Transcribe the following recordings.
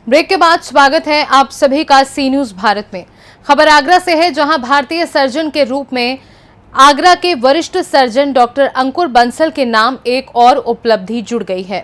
Break के बाद स्वागत है आप सभी का सी न्यूज भारत में। खबर आगरा से है, जहां भारतीय सर्जन के रूप में आगरा के वरिष्ठ सर्जन डॉक्टर अंकुर बंसल के नाम एक और उपलब्धि जुड़ गई है।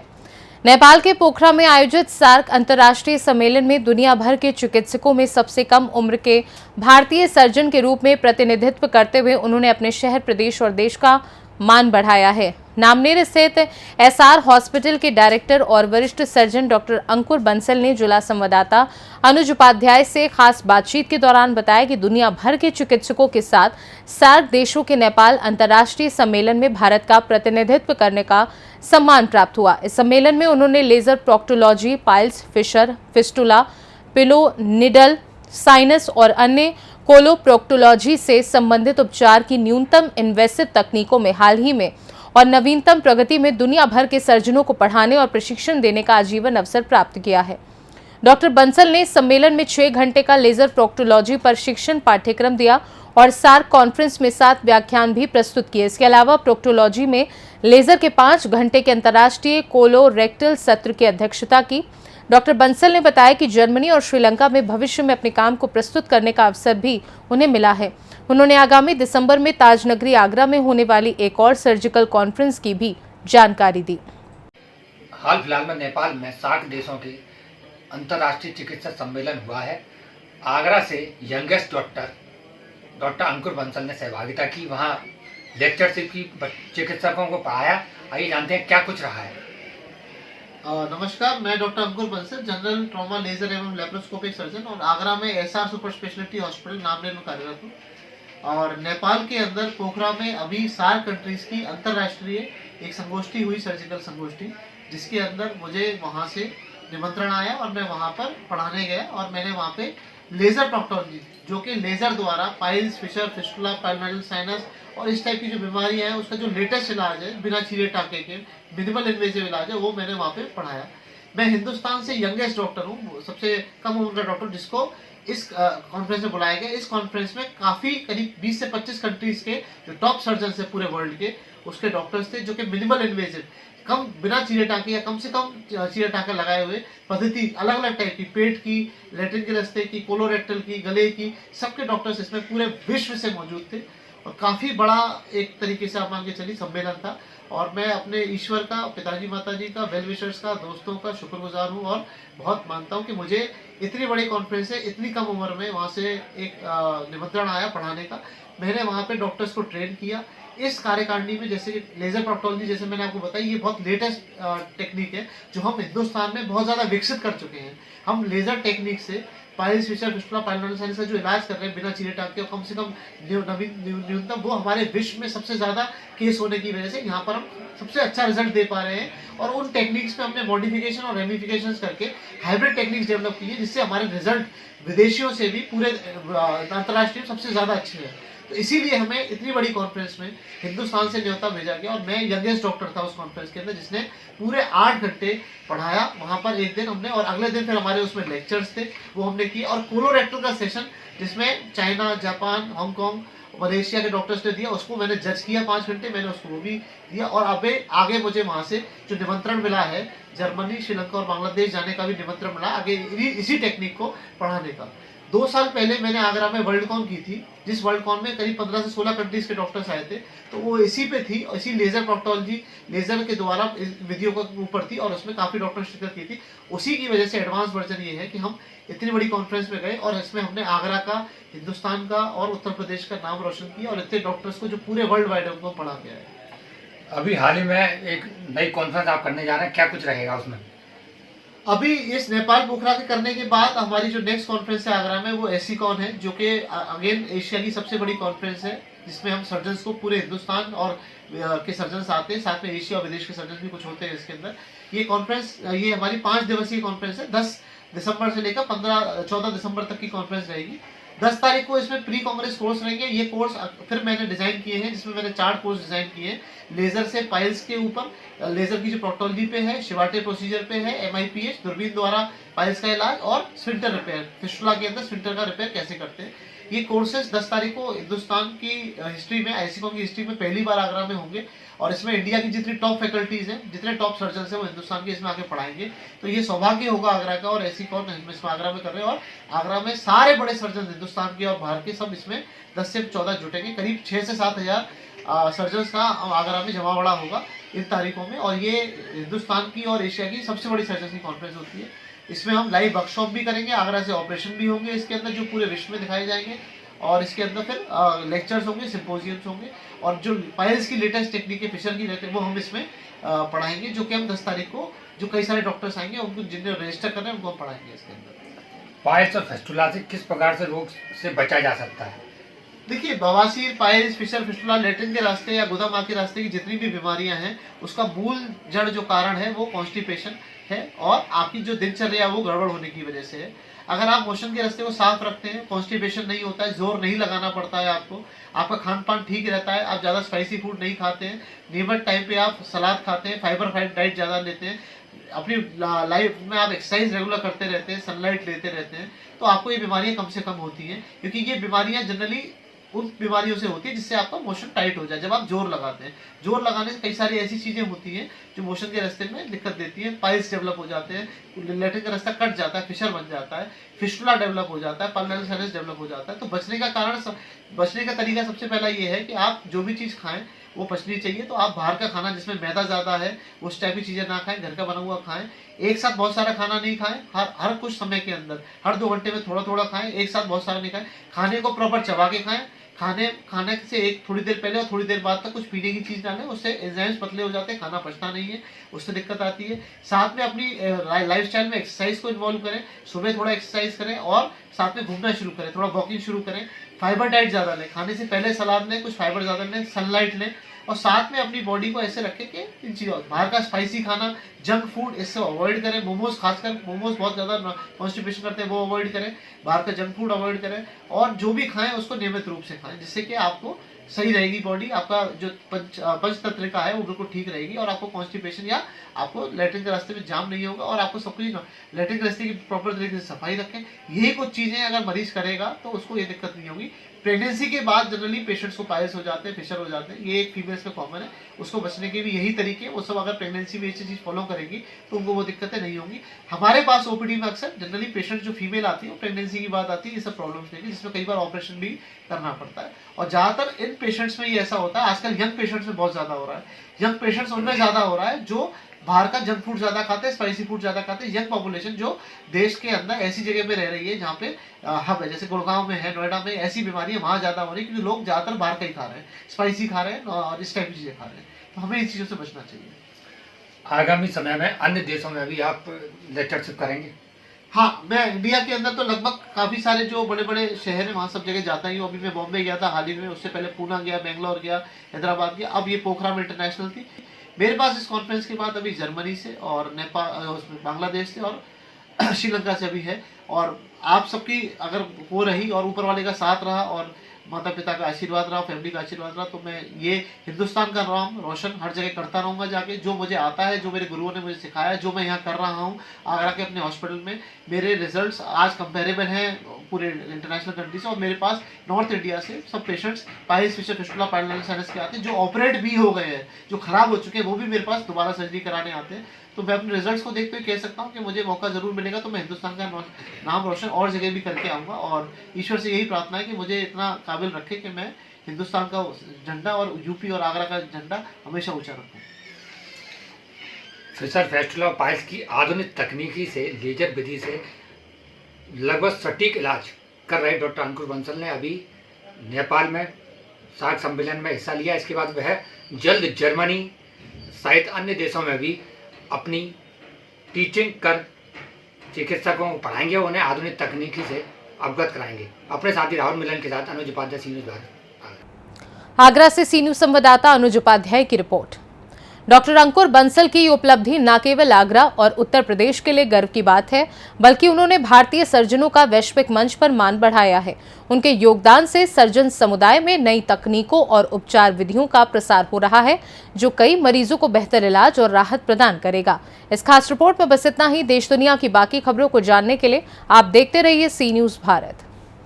नेपाल के पोखरा में आयोजित सार्क अंतर्राष्ट्रीय सम्मेलन में दुनिया भर के चिकित्सकों में सबसे कम उम्र के भारतीय सर्जन के रूप में प्रतिनिधित्व करते हुए उन्होंने अपने शहर, प्रदेश और देश का मान बढ़ाया है। नामनेर स्थित एसआर हॉस्पिटल के डायरेक्टर और वरिष्ठ सर्जन डॉक्टर अंकुर बंसल ने जिला संवाददाता अनुज उपाध्याय से खास बातचीत के दौरान बताया कि दुनिया भर के चिकित्सकों के साथ सार्क देशों के नेपाल अंतर्राष्ट्रीय सम्मेलन में भारत का प्रतिनिधित्व करने का सम्मान प्राप्त हुआ। इस सम्मेलन में उन्होंने laser proctology, piles, fissure, fistula, pilonidal, sinus और अन्य कोलोप्रोक्टोलॉजी से संबंधित उपचार की न्यूनतम इन्वेसिव तकनीकों में हाल ही में और नवीनतम प्रगति में दुनिया भर के सर्जनों को पढ़ाने और प्रशिक्षण देने का आजीवन अवसर प्राप्त किया है। डॉक्टर बंसल ने सम्मेलन में 6 घंटे का लेजर प्रोक्टोलॉजी प्रशिक्षण पाठ्यक्रम दिया और सार्क कॉन्फ्रेंस में 7 व्याख्यान भी प्रस्तुत किए। इसके अलावा प्रोक्टोलॉजी में लेजर के 5 घंटे के अंतर्राष्ट्रीय कोलोरेक्टल सत्र की अध्यक्षता की। डॉक्टर बंसल ने बताया कि जर्मनी और श्रीलंका में भविष्य में अपने काम को प्रस्तुत करने का अवसर भी उन्हें मिला है। उन्होंने आगामी दिसंबर में ताजनगरी आगरा में होने वाली एक और सर्जिकल कॉन्फ्रेंस की भी जानकारी दी। हाल फिलहाल में नेपाल में सार्क देशों के अंतर्राष्ट्रीय चिकित्सा सम्मेलन हुआ है। आगरा से यंगेस्ट डॉक्टर अंकुर बंसल ने सहभागिता की, वहाँ लेक्चरशिप की, चिकित्सकों को पढ़ाया। आइए जानते हैं क्या कुछ रहा है। नमस्कार, मैं डॉक्टर अंकुर बंसल, जनरल ट्रॉमा, लेजर एवं लेप्रोस्कोपिक सर्जन और आगरा में SR super speciality hospital Namner में कार्यरत हूँ। और नेपाल के अंदर पोखरा में अभी सार्क कंट्रीज की अंतर्राष्ट्रीय एक संगोष्ठी हुई, सर्जिकल संगोष्ठी, जिसके अंदर मुझे वहाँ से निमंत्रण आया और मैं वहाँ पर पढ़ाने गया और मैंने वहाँ पे लेजर प्रोक्टोलॉजी, जो कि लेजर द्वारा पाइल्स, फिशर, फिस्टुला, पाइलोनेडल साइनस और इस टाइप की जो बीमारी है उसका जो लेटेस्ट इलाज है, बिना चीरे टाके के मिनिमल इन्वेजिव इलाज है, वो मैंने वहाँ पे पढ़ाया। मैं हिंदुस्तान से यंगेस्ट डॉक्टर हूँ, सबसे कम उम्र का डॉक्टर, जिसको इस कॉन्फ्रेंस में बुलाया गया। इस कॉन्फ्रेंस में काफी करीब 20 से 25 कंट्रीज के जो टॉप सर्जन है पूरे वर्ल्ड के, उसके डॉक्टर्स थे, जो कि मिनिमल इन्वेजिव, कम बिना चीरे टाके या कम से कम चीरे टाके लगाए हुए पद्धति, अलग अलग टाइप की, पेट की, लैट्रिन के रास्ते की, कोलोरेक्टल की, गले की, सबके डॉक्टर्स इसमें पूरे विश्व से मौजूद थे। और काफी बड़ा एक तरीके से आप मान के चलिए सम्मेलन था। और मैं अपने ईश्वर का, पिताजी माताजी का, वेल विशर्स का, दोस्तों का शुक्रगुजार हूँ और बहुत मानता हूँ कि मुझे इतनी बड़ी कॉन्फ्रेंस है, इतनी कम उम्र में वहाँ से एक निमंत्रण आया पढ़ाने का। मैंने वहाँ पे डॉक्टर्स को ट्रेन किया। इस कार्यकारिणी में जैसे लेजर प्रोक्टोलॉजी, जैसे मैंने आपको बताया, ये बहुत लेटेस्ट टेक्निक है जो हम हिंदुस्तान में बहुत ज़्यादा विकसित कर चुके हैं। हम लेजर टेक्निक से पाइल्स, फिशर, फिस्टुला, पाइलोनेडल साइनस का जो इलाज कर रहे हैं बिना चीरे टाके, कम से कम न्यूनतम, वो हमारे विश्व में सबसे ज़्यादा केस होने की वजह से यहाँ पर हम सबसे अच्छा रिजल्ट दे पा रहे हैं। और उन टेक्निक्स में हमने मॉडिफिकेशन और रेमिफिकेशन करके हाइब्रिड टेक्निक्स डेवलप की है, जिससे हमारे रिजल्ट विदेशियों से भी पूरे अंतर्राष्ट्रीय सबसे ज़्यादा अच्छे हैं। तो इसीलिए हमें इतनी बड़ी कॉन्फ्रेंस में हिंदुस्तान से न्योता भेजा गया और मैं यंगेस्ट डॉक्टर था उस कॉन्फ्रेंस के अंदर, जिसने पूरे 8 घंटे पढ़ाया वहाँ पर एक दिन हमने, और अगले दिन फिर हमारे उसमें लेक्चर्स थे, वो हमने किए। और कोलोरेक्टल का सेशन, जिसमें चाइना, जापान, हांगकांग, मलेशिया के डॉक्टर्स ने दिया, उसको मैंने जज किया 5 घंटे, मैंने उसको वो भी दिया। और अबे आगे मुझे वहाँ से जो निमंत्रण मिला है, जर्मनी, श्रीलंका और बांग्लादेश जाने का भी निमंत्रण मिला आगे इसी टेक्निक को पढ़ाने का। 2 साल पहले मैंने आगरा में वर्ल्ड कॉन की थी, जिस वर्ल्ड कॉन में करीब 15 से 16 कंट्रीज के डॉक्टर्स आए थे। तो वो इसी पे थी, इसी लेजर प्रोक्टोलॉजी, लेजर के द्वारा विधियों के ऊपर थी और उसमें काफी डॉक्टर शिरकत की थी। उसी की वजह से एडवांस वर्जन ये है कि हम इतनी बड़ी कॉन्फ्रेंस में गए और इसमें हमने आगरा का, हिंदुस्तान का और उत्तर प्रदेश का नाम रोशन किया और इतने डॉक्टर्स को जो पूरे वर्ल्ड वाइड उनको पढ़ा गया है। अभी हाल ही में एक नई कॉन्फ्रेंस आप करने जा रहे हैं, क्या कुछ रहेगा उसमें? अभी इस नेपाल पोखरा के करने के बाद हमारी जो नेक्स्ट कॉन्फ्रेंस है आगरा में, वो एसीकॉन है, जो कि अगेन एशिया की सबसे बड़ी कॉन्फ्रेंस है, जिसमें हम सर्जन्स को पूरे हिंदुस्तान और के सर्जन्स आते हैं, साथ में एशिया और विदेश के सर्जन भी कुछ होते हैं इसके अंदर। ये कॉन्फ्रेंस, ये हमारी 5 दिवसीय कॉन्फ्रेंस है। 10 दिसंबर से लेकर 14 दिसंबर तक की कॉन्फ्रेंस रहेगी। 10 तारीख को इसमें प्री कांग्रेस कोर्स रहेंगे। ये कोर्स फिर मैंने डिजाइन किए हैं, जिसमें मैंने 4 कोर्स डिजाइन किए हैं। लेजर से पाइल्स के ऊपर, लेजर की जो प्रोक्टोलॉजी पे है, शिवाटे प्रोसीजर पे है, MIPH दूरबीन द्वारा पाइल्स का इलाज और स्फिंक्टर रिपेयर, फिस्टुला के अंदर स्फिंक्टर का रिपेयर कैसे करते हैं। ये कोर्सेज 10 तारीख को हिंदुस्तान की हिस्ट्री में, आईसीकॉम की हिस्ट्री में पहली बार आगरा में होंगे और इसमें इंडिया की जितनी टॉप फैकल्टीज हैं, जितने टॉप सर्जन हैं, वो हिंदुस्तान के इसमें आके पढ़ाएंगे। तो ये सौभाग्य होगा आगरा का, और आईसीकॉम हम इसमें आगरा में कर रहे हैं और आगरा में सारे बड़े सर्जन हिंदुस्तान के और भारत के सब इसमें 10 से 14 जुटेंगे। करीब 6 से 7 हज़ार सर्जन्स का आगरा में जमावड़ा होगा इन तारीखों में, और ये हिंदुस्तान की और एशिया की सबसे बड़ी सर्जन की कॉन्फ्रेंस होती है। इसमें हम लाइव वर्कशॉप भी करेंगे, आगरा से ऑपरेशन भी होंगे इसके अंदर जो पूरे विश्व में दिखाए जाएंगे, और इसके अंदर फिर लेक्चर्स होंगे, सिम्पोजियम्स होंगे, और जो पायल्स की लेटेस्ट टेक्निक है, फिशर की वो हम इसमें पढ़ाएंगे, जो कि हम 10 तारीख को जो कई सारे डॉक्टर्स आएंगे उनको जिन्हें रजिस्टर कर रहे हैं उनको हम पढ़ाएंगे इसके अंदर। पायल्स और फिस्टुला से किस प्रकार से रोग से बचा जा सकता है? देखिए, बवासीर, पायल्स, फिशर, फिस्टुला, लैट्रिन के रास्ते या गुदामा के रास्ते की जितनी भी बीमारियां हैं उसका मूल जड़ जो कारण है वो कॉन्स्टिपेशन है, और आपकी जो दिनचर्या है वो गड़बड़ होने की वजह से है। अगर आप मोशन के रास्ते को साफ रखते हैं, कॉन्स्टिपेशन नहीं होता है, जोर नहीं लगाना पड़ता है आपको, आपका खान पान ठीक रहता है, आप ज़्यादा स्पाइसी फूड नहीं खाते हैं, नियमित टाइम पे आप सलाद खाते हैं, फाइबर डाइट ज़्यादा लेते हैं, अपनी लाइफ में आप एक्सरसाइज रेगुलर करते रहते हैं, सनलाइट लेते रहते हैं, तो आपको ये बीमारियां कम से कम होती हैं। क्योंकि ये बीमारियां जनरली उन बीमारियों से होती है जिससे आपका मोशन टाइट हो जाए। जब आप जोर लगाते हैं, जोर लगाने से कई सारी ऐसी चीजें होती हैं जो मोशन के रास्ते में दिक्कत देती है। पाइल्स डेवलप हो जाते हैं, लैट्रिन का रास्ता कट जाता है, फिशर बन जाता है, फिस्टुला डेवलप हो जाता है, पल्मोनरी साइनस डेवलप हो जाता है। तो बचने का तरीका सबसे पहला ये है कि आप जो भी चीज खाएं वो पचनी चाहिए। तो आप बाहर का खाना जिसमें मैदा ज्यादा है उस टाइप की चीजें ना खाएं, घर का बना हुआ खाएं। एक साथ बहुत सारा खाना नहीं खाएं, हर कुछ समय के अंदर, हर 2 घंटे में थोड़ा थोड़ा खाएं, एक साथ बहुत सारा नहीं खाएं। खाने को प्रॉपर चबा के खाएं, खाने से एक थोड़ी देर पहले और थोड़ी देर बाद तक कुछ पीने की चीज डालें, उससे एंजाइम्स पतले हो जाते हैं, खाना पचता नहीं है, उससे दिक्कत आती है। साथ में अपनी लाइफस्टाइल में एक्सरसाइज को इन्वॉल्व करें, सुबह थोड़ा एक्सरसाइज करें और साथ में घूमना शुरू करें, थोड़ा वॉकिंग शुरू करें। फाइबर डाइट ज्यादा लें, खाने से पहले सलाद लें, कुछ फाइबर ज्यादा लें, सनलाइट लें, और साथ में अपनी बॉडी को ऐसे रखें कि इन चीज़ों, बाहर का स्पाइसी खाना, जंक फूड, इससे अवॉइड करें। मोमोज, खासकर मोमोज बहुत ज़्यादा कॉन्स्टिपेशन करते हैं, वो अवॉइड करें। बाहर का जंक फूड अवॉइड करें, और जो भी खाएं उसको नियमित रूप से खाएं, जिससे कि आपको सही रहेगी बॉडी, आपका जो पंच तंत्रिका है वो बिल्कुल ठीक रहेगी, और आपको कॉन्स्टिपेशन या आपको लैट्रिन के रास्ते में जाम नहीं होगा, और आपको सब कुछ लैट्रिन के रास्ते की प्रॉपर तरीके से सफाई रखें। यही कुछ चीज़ें अगर मरीज करेगा तो उसको ये दिक्कत नहीं होगी। प्रेगनेंसी के बाद जनरली पेशेंट्स को पायल्स हो जाते हैं, फिशर हो जाते हैं, ये एक फीमेल्स में कॉमन है। उसको बचने के भी यही तरीके, वो सब अगर प्रेगनेंसी में ये चीज़ फॉलो करेंगी तो उनको वो दिक्कतें नहीं होंगी। हमारे पास ओपीडी में अक्सर जनरली पेशेंट जो फीमेल आती है वो प्रेगनेंसी की बात आती है, ये सब प्रॉब्लम्स लेके, जिसमें कई बार ऑपरेशन भी करना पड़ता है। और ज़्यादातर इन पेशेंट्स में ये ऐसा होता है, आजकल यंग पेशेंट्स में बहुत ज़्यादा हो रहा है। यंग पेशेंट्स उनमें ज़्यादा हो रहा है जो बाहर का जंक फूड ज्यादा खाते हैं, स्पाइसी फूड ज्यादा खाते हैं। यंग पॉपुलेशन जो देश के अंदर ऐसी जगह पे रह रही है जहाँ पे हब है, जैसे गुड़गांव में है, नोएडा में, ऐसी बीमारियां वहां ज्यादा हो रही है क्योंकि लोग ज्यादातर बाहर का ही खा रहे हैं, स्पाइसी खा रहे हैं और इस टाइप की चीजें खा रहे हैं। तो हमें इन चीजों से बचना चाहिए। आगामी समय में अन्य देशों में भी आप लेक्चरशिप करेंगे? हाँ, मैं इंडिया के अंदर तो लगभग काफी सारे जो बड़े बड़े शहर है वहाँ सब जगह जाता ही हूँ। अभी मैं बॉम्बे गया था हाल ही में, उससे पहले पूना गया, बेंगलोर गया, हैदराबाद गया, अब ये पोखरा में इंटरनेशनल थी। मेरे पास इस कॉन्फ्रेंस के बाद अभी जर्मनी से और नेपाल, बांग्लादेश से और श्रीलंका से अभी है। और आप सबकी अगर हो रही और ऊपर वाले का साथ रहा और माता पिता का आशीर्वाद रहा, फैमिली का आशीर्वाद रहा, तो मैं ये हिंदुस्तान का नाम रोशन हर जगह करता रहूँगा जाके। जो मुझे आता है, जो मेरे गुरुओं ने मुझे सिखाया, जो मैं यहाँ कर रहा हूँ आगरा के अपने हॉस्पिटल में, मेरे रिजल्ट्स आज कंपेरेबल हैं पूरे इंटरनेशनल कंट्री से। और मेरे पास नॉर्थ इंडिया से सब patients piles, fissure, fistula, pulmonary sinus के आते हैं, जो ऑपरेट भी हो गए हैं, जो खराब हो चुके हैं, वो भी मेरे पास दोबारा सर्जरी कराने आते हैं। तो मैं अपने रिजल्ट्स को देखते हुए कह सकता हूँ कि मुझे मौका जरूर मिलेगा तो मैं हिंदुस्तान का नाम रोशन और जगह भी करके आऊँगा। और ईश्वर से यही प्रार्थना है कि मुझे इतना काबिल रखे कि मैं हिंदुस्तान का झंडा और यूपी और आगरा का झंडा हमेशा ऊंचा रखूँ। फिशर, फिस्टुला और पायल्स की आधुनिक तकनीकी से, लेजर विधि से लगभग सटीक इलाज कर रहे डॉक्टर अंकुर बंसल ने अभी नेपाल में सार्क सम्मेलन में हिस्सा लिया। इसके बाद वह जल्द जर्मनी सहित अन्य देशों में भी अपनी टीचिंग कर चिकित्सकों को पढ़ाएंगे, उन्हें आधुनिक तकनीकी से अवगत कराएंगे। अपने साथी राहुल मिलन के साथ अनुज उपाध्याय, सी न्यूज़ भारत। आगरा से सी न्यूज़ संवाददाता अनुज उपाध्याय की रिपोर्ट। डॉक्टर अंकुर बंसल की उपलब्धि न केवल आगरा और उत्तर प्रदेश के लिए गर्व की बात है, बल्कि उन्होंने भारतीय सर्जनों का वैश्विक मंच पर मान बढ़ाया है। उनके योगदान से सर्जन समुदाय में नई तकनीकों और उपचार विधियों का प्रसार हो रहा है, जो कई मरीजों को बेहतर इलाज और राहत प्रदान करेगा। इस खास रिपोर्ट में बस इतना ही। देश दुनिया की बाकी खबरों को जानने के लिए आप देखते रहिए सी न्यूज़ भारत।